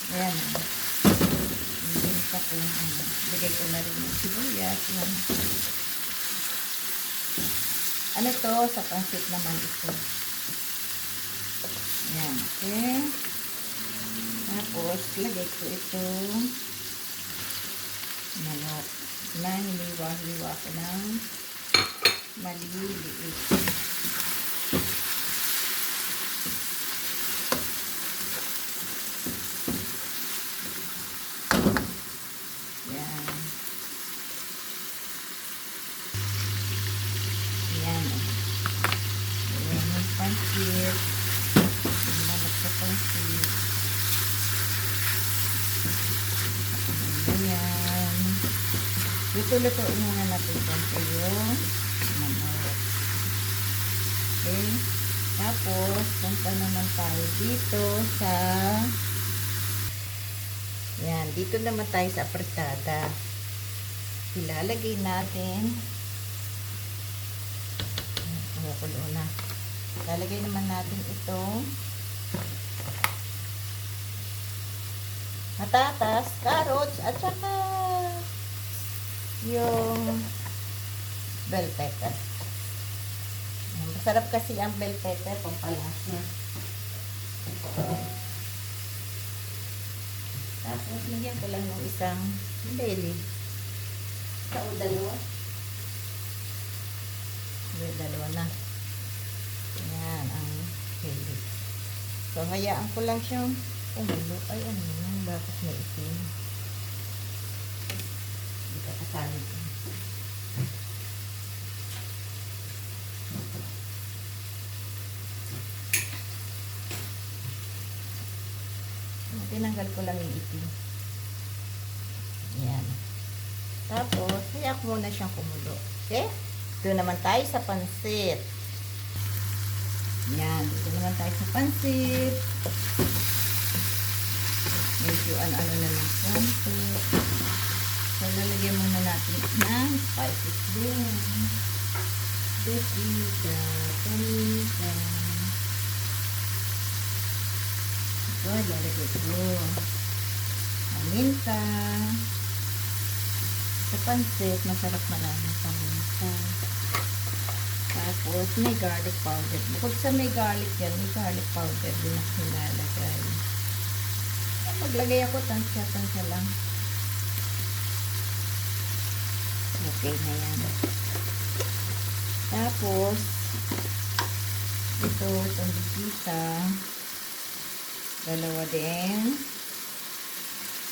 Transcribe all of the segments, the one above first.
Ayan. Hindi pa kung ano. Lagay ko na rin yung sibuyas. Ayan. Ano to? Sa pansit naman ito. Ayan. Okay. Tapos, lagay ko itong manok na hiniwa-hiwa ko ng maliliit. Yan. Yan. Ayan yung pansit. Yung manok sa pansit. Ayan. Luto-lutoin muna natin yung manok. Okay. Tapos, punta naman tayo dito sa yan, dito naman tayo sa apretada. Ilalagay natin kumukulo na. Ilalagay naman natin itong patatas, carrots, at saka yung bell pepper. Masarap kasi ang bell pepper, pampalasa. Tapos, lagyan ko lang ng isang belly. Isa o dalawa. Dalawa na. Ayan, ang belly. So, hayaan ko lang siyang umulo. Ay, ano yun? Bakit may itim? Hindi ka kasali ko. Tinanggal ko lang yung itim. Ayan. Tapos, hayaan ko muna siyang kumulo. Okay? Dito naman tayo sa pansit. Ayan. Dito naman tayo sa pansit. Medyo ano-ano na ng pansit. So, lalagyan muna natin ng spices din. Paprika, paprika. Ito, lalagay ko. Paminta. Sa pansit, masarap maraming paminta. Tapos, may garlic powder. Bukod sa may garlic yan, may garlic powder din ako nilalagay. Maglagay ako, tansya-tansya lang. Okay na yan. Tapos, itong bibita. Dalawa din.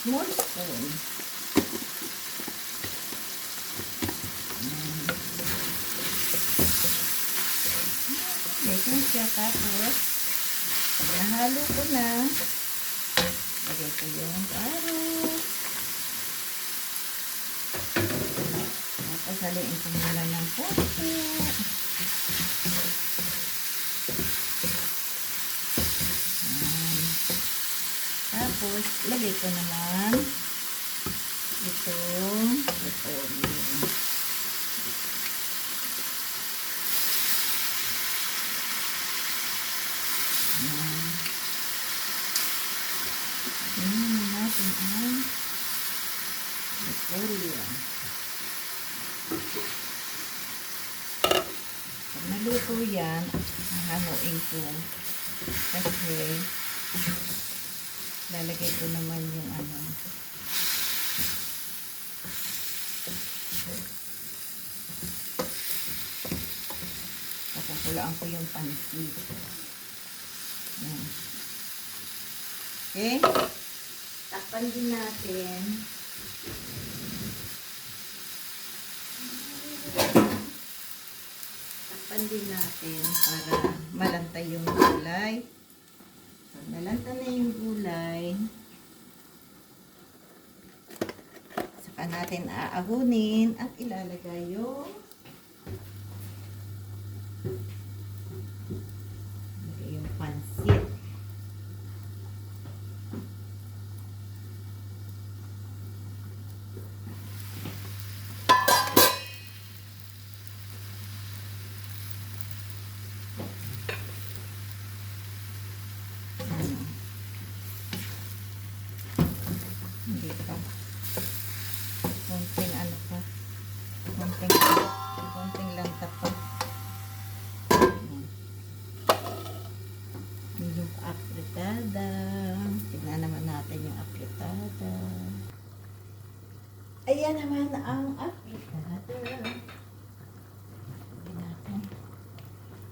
Small spoon. Ito siya. Tapos, nahalo ko na. Lagay ko yung carrot. Tapos, haluin ko muna ng konti. Tapos, lagay ko naman itong repolyo. Tingnan natin ang repolyo. Pag naluto yan, hahanuin ko. Kasi, lalagay ko naman yung ano. Pakukulaan ko yung pansit. Yan. Okay? Takpan din natin. Takpan din natin para malantay yung gulay. Pag nalanta na yung gulay, saka natin aahunin at ilalagay yung pansit. apritada. Tignan naman natin yung apritada. Ayan naman ang apritada. Tignan natin.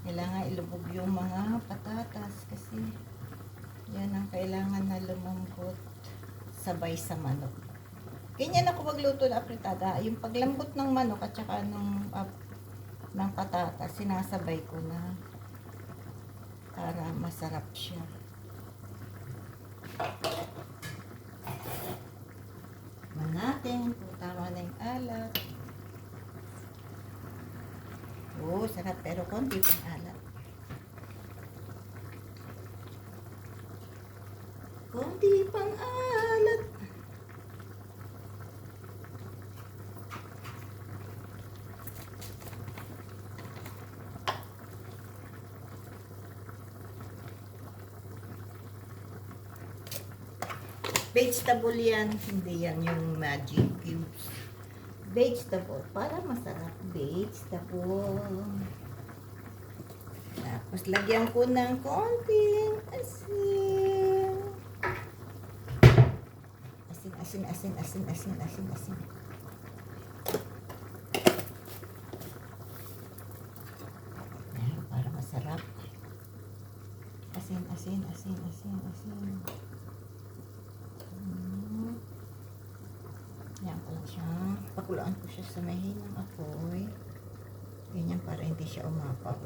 Kailangan ilubog yung mga patatas kasi yan ang kailangan na lumambot sabay sa manok. Ganyan ako magluto ng apritada. Yung paglambot ng manok at saka ng patatas, sinasabay ko na para masarap siya. Tignan natin kung tama na yung alat. Oo, sarap pero konti pang alat. Konti pang alat. Vegetable yan, hindi yan yung magic cubes. Vegetable, para masarap. Vegetable. Tapos lagyan ko ng konting asin. Asin. Ayan, para masarap. Asin. Yan ko lang siya. Pakulaan ko siya sa mahinang apoy. Ganyan para hindi siya umapaw.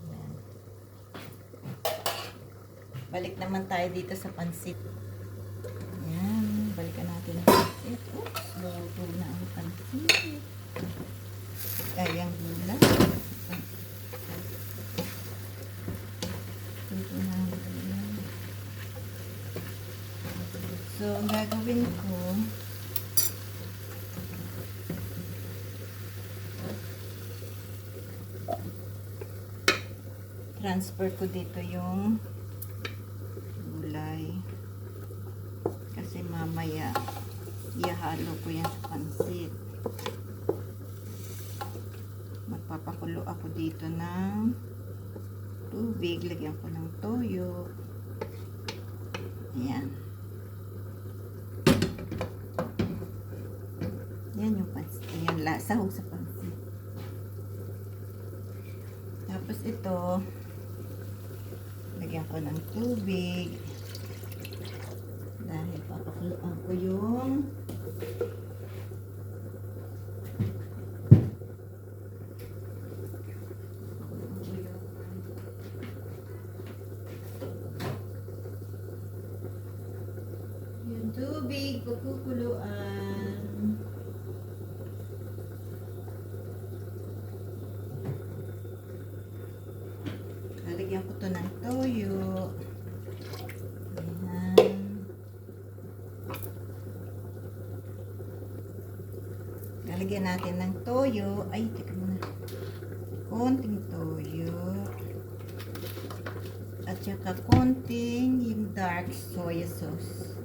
Yan. Balik naman tayo dito sa pansit. Yan. Balikan natin ang pansit. Oops. Luto na ang pansit. Kayang gula. Luto na ang gula. So, ang gagawin ko, transfer ko dito yung gulay. Kasi mamaya, ihalo ko yan sa pansit. Magpapakulo ako dito ng tubig. Lagyan ko ng toyo. Ayan. Yan yung pansit. Ayan, sahog sa pansit. Tapos ito, lagyan ko ng tubig. Dahil papakuluan ko yung tubig, pagkukuluan. Lalagyan ko to ng toyo. Ayan. Lalagyan natin ng toyo. Ay, teka muna. Konting toyo. At saka konting yung dark soy sauce.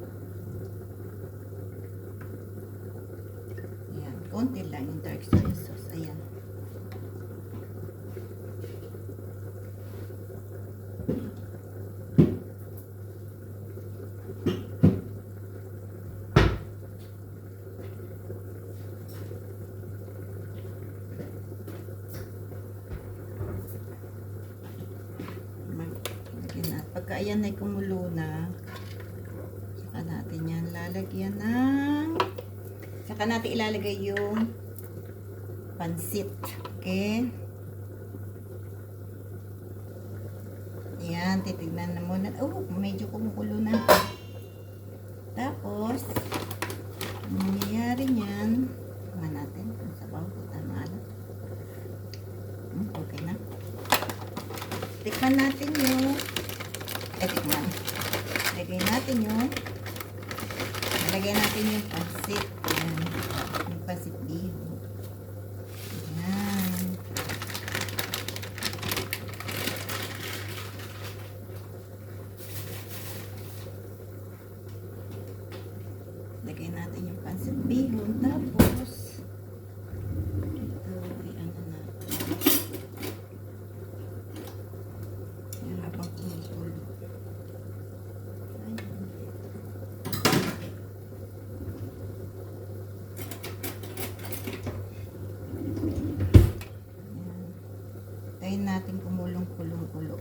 Konti lang yung dark soy sauce. Ayan. Pagka ayan ay kumulo na, saka natin yan lalagyan ng saka natin ilalagay yung pansit. Okay? Ayan, titignan na muna. Oh, medyo kumukulo na. Tapos, ang nangyayari niyan, tingnan natin kung sabaw ko tama na. Okay na. Tikman natin yung tikman. Lagay natin yung lagay natin yung pansit. Ayan. Yung pansit biho. Ayan. Lagay natin yung pansit biho. Tapos ito, ano natin. Tayin natin kumulong-kulong-kulo.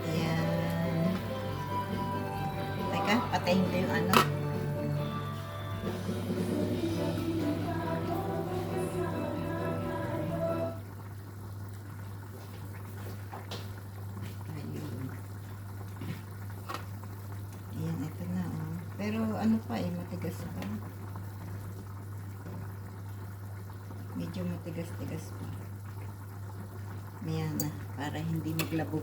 Ayan. Teka, patayin ko yung ano. Ayan, ito na oh. Pero ano pa eh, matigas pa. Medyo matigas-tigas pa. Ayan na, para hindi maglabog.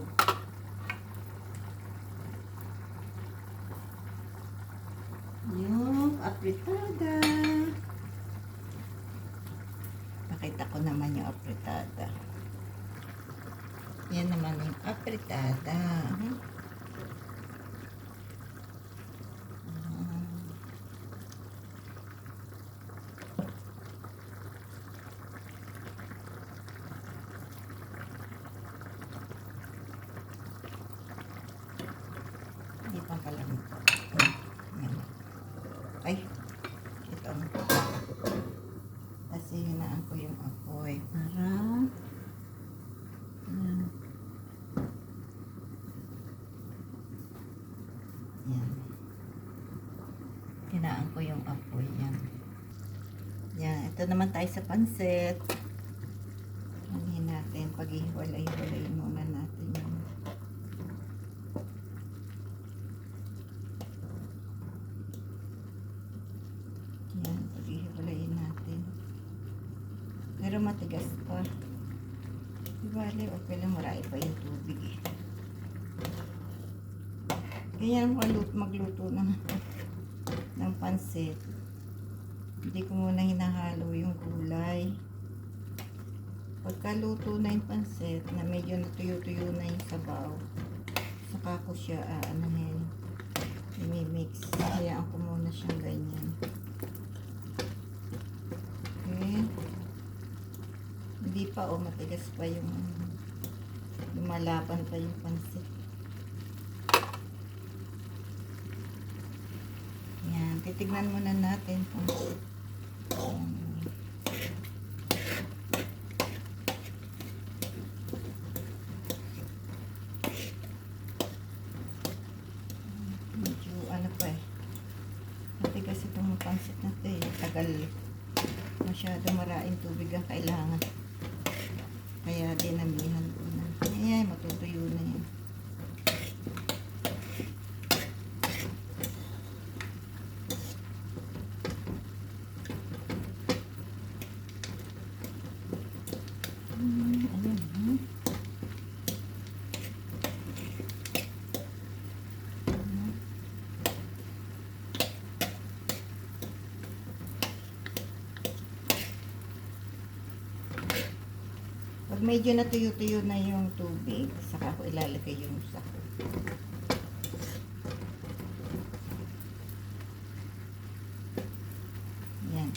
Yung apritada. Pakita ko naman yung apritada. Yan naman yung apritada. Hindi pa pala. Ay, ito. Kasi hinaan ko yung apoy para yan. Hinaan ko yung apoy yan. Yan, ito naman tayo sa pansit. Anin natin, pag-ihiwalay-hiwalay muna natin yung yan, pag-ihiwalayin natin. Pero matigas pa. Bale, okay lang, marami pa yung tubig eh. Ganyan magluto ng pansit. Hindi ko muna hinahalo yung gulay. Pagkaluto na yung pansit, na medyo natuyo-tuyo na yung sabaw, saka ko siya aanahin, i-mix. Hayaan ko muna siyang ganyan. Okay. Hindi pa matigas pa yung lumalaban pa yung pansit. Yan, titignan muna natin kung medyo ano pa eh. Matigas itong pansit na ito eh. Tagal. Masyado maraming tubig ang kailangan. Kaya dinamihan ko na. Ayan, matutuyo na yan. Pag medyo natuyo-tuyo na yung tubig, saka ko ilalagay yung sako. Yan.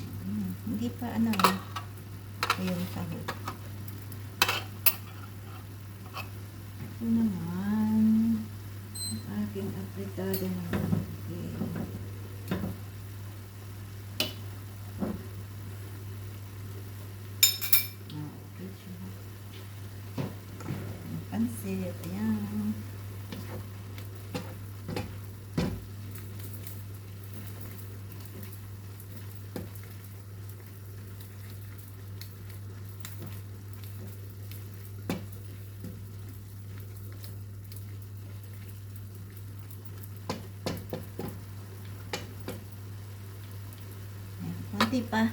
Hindi pa ano, yung sako. Ito naman, ang aking apritada naman. Pansit, ayan. Konti pa.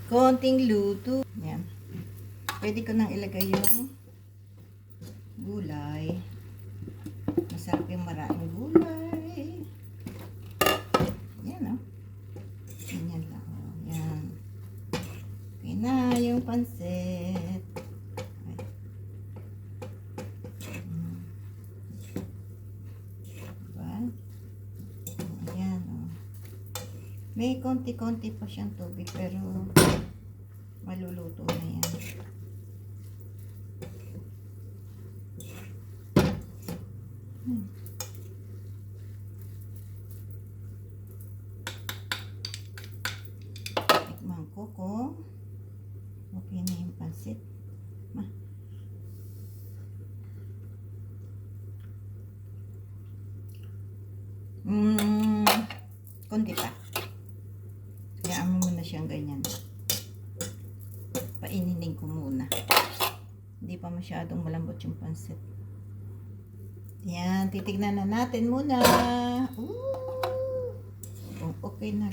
Konting luto. Ayan. Pwede ko nang ilagay yung gulay. Masarap yung maraming gulay. Yan ganyan lang yan. Okay na yung pansit. Diba? Ayan may konti-konti pa siyang tubig pero maluluto na yan. Tikman ko kung okay na yung pansit. Konti pa. Hayaan mo muna siyang ganyan. Paininin ko muna. Hindi pa masyadong malambot yung pansit. Yan, titignan na natin muna. Kung okay na.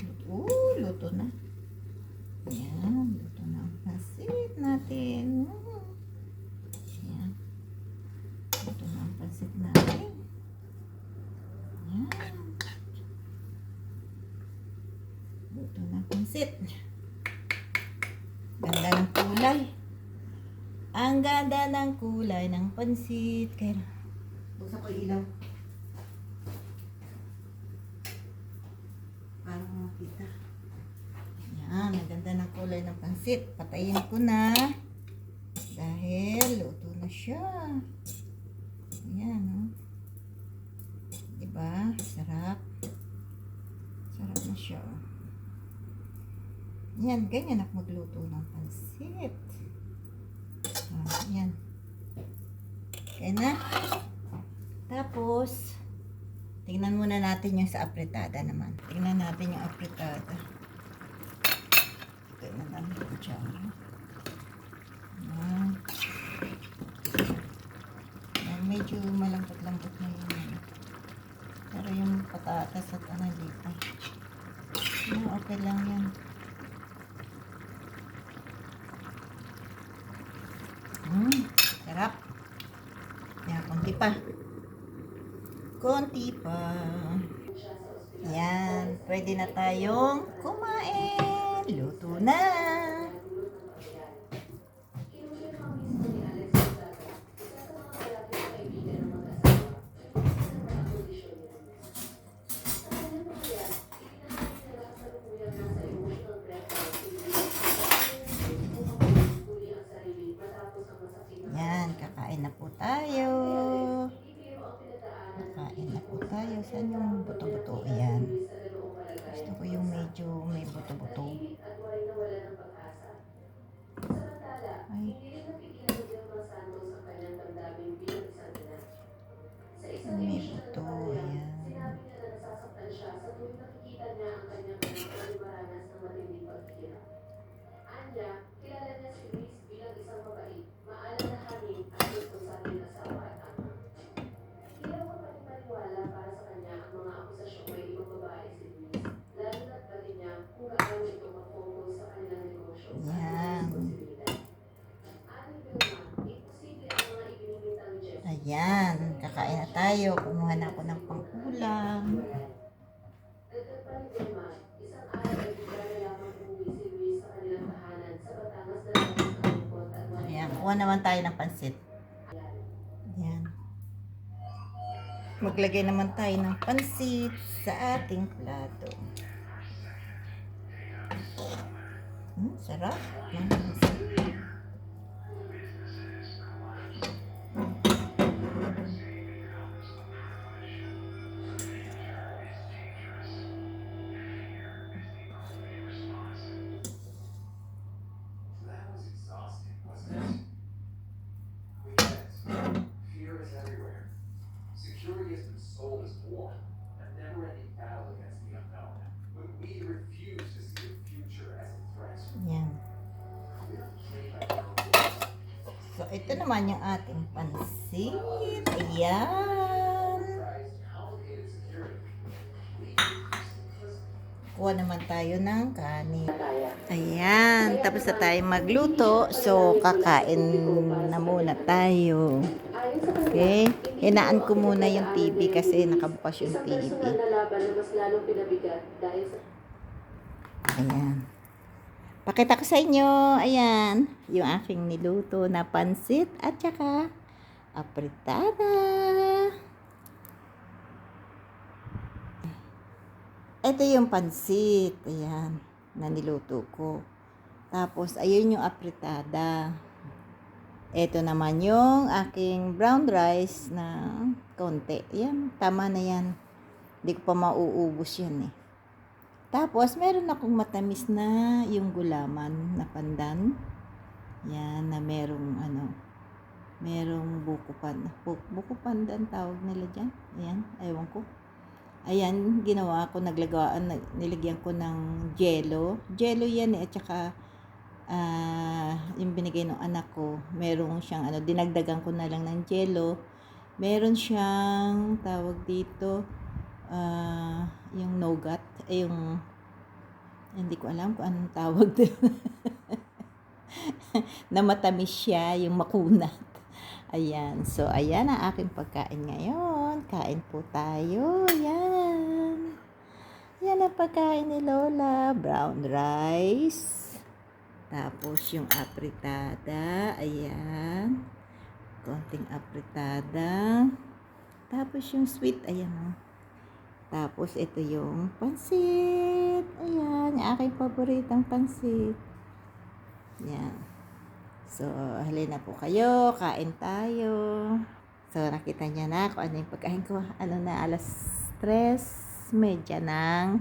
Luto na. Yan, luto na ang pansit natin. Yan. Luto na ang pansit natin. Yan. Luto na ang pansit. Ganda ng kulay. Ang ganda ng kulay ng pansit. Kaya, buksan ko ilaw. Para makita. Yan, ang ganda ng kulay ng pansit. Patayin ko na. Dahil luto na siya. Ayan, oh. Diba? Sarap. Sarap na siya, oh. Yan, ganyan ako magluto ng pansit. Yan. Kaya na. Tapos, tingnan muna natin yung sa apretada naman. Tingnan natin yung apretada. Tingnan natin yung kutsara. Yan. Yan, medyo malambot-lambot na yun. Pero yung patatas at ano dito. Yan, okay lang yan. Sarap. Yan, konti pa. Konti pa. Yan, pwede na tayong kumain. Luto na. Yan, kakain na po tayo. Kakain na po tayo. Saan yung buto-buto? Ayan. Gusto ko yung medyo may buto-buto. Ay. May buto. Ayan. Kilala niya si Luis bilang isang mabait, maalalahanin at responsabling asawa at ama. Hirap ang panipaniwala para sa kanya ang mga akusasyong may ibang babae si Luis, lalo na't pati niya kung gaano ito mag-focus sa kanilang negosyo at responsibilidad. Ani Vilma, imposible ang mga ibinibintang Jeff. Ayan, kakain na tayo. Kumuha na ako ng pangkulam. Dagdag pa ni Vilma, isang araw ay bigla na lamang umuwi si Luis sa kanilang tahanan sa Batangas na nakakalungkot at Ayan, kuha naman tayo ng pansit. Ayan. Maglagay naman tayo ng pansit sa ating plato. Sarap ng pansit. That was exhausting, wasn't it? We get it. Fear is everywhere. Security has been sold as war, a never-ending battle against the unknown. But we refuse to see the future as a threat. Ayan. We don't play by their own rules. So, ito naman yung ating pansit. Ayan. Prioritize complicated security. We do simplicity. Kuha naman tayo ng kanin. Ayan. Tapos na tayo magluto. So, kakain na muna tayo. Okay? Hinaan ko muna yung TV kasi nakabukas yung Isang TV. personal na laban na mas lalong pinabigat dahil sa Ayan. Pakita ko sa inyo. Ayan. Yung aking niluto na pansit at saka apritada. Ito yung pansit. Ayan. Na niluto ko. Tapos, ayun yung apritada. Ito naman yung aking brown rice na konti. Yan, tama na yan. Hindi ko pa mauubos yan eh. Tapos, meron akong matamis na yung gulaman na pandan. Yan, na merong buko pandan tawag nila dyan. Ayan, ewan ko. Ayan, ginawa ko, nilagyan ko ng jello. Jello yan eh, at saka yung binigay ng anak ko, meron siyang dinagdagan ko na lang ng jello. Meron siyang tawag dito, yung nougat, yung hindi ko alam kung anong tawag doon. Na matamis siya, yung makunat. Ayan. So, ayan ang aking pagkain ngayon. Kain po tayo. Yan. Yan ang pagkain ni Lola. Brown rice. Tapos, yung apritada. Ayan. Konting apritada. Tapos, yung sweet. Ayan o. Tapos, ito yung pansit. Ayan. Yung aking paboritang pansit. Yan. So, halina po kayo. Kain tayo. So, nakita niya na kung ano yung pagkain ko. Alas 3:30 ng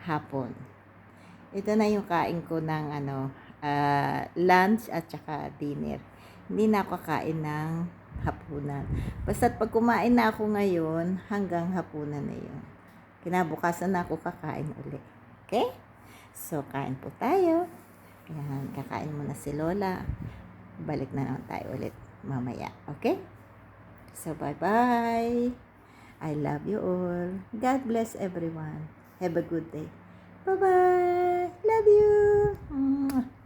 hapon. Ito na yung kain ko ng lunch at saka dinner. Hindi na ako kakain ng hapunan. Basta't pag kumain na ako ngayon, hanggang hapunan na yun. Kinabukasan na ako kakain ulit. Okay? So, kain po tayo. Ayan, kakain muna si Lola. Balik na naman tayo ulit mamaya. Okay? So, bye-bye. I love you all. God bless everyone. Have a good day. Bye-bye. Love you. Mwah.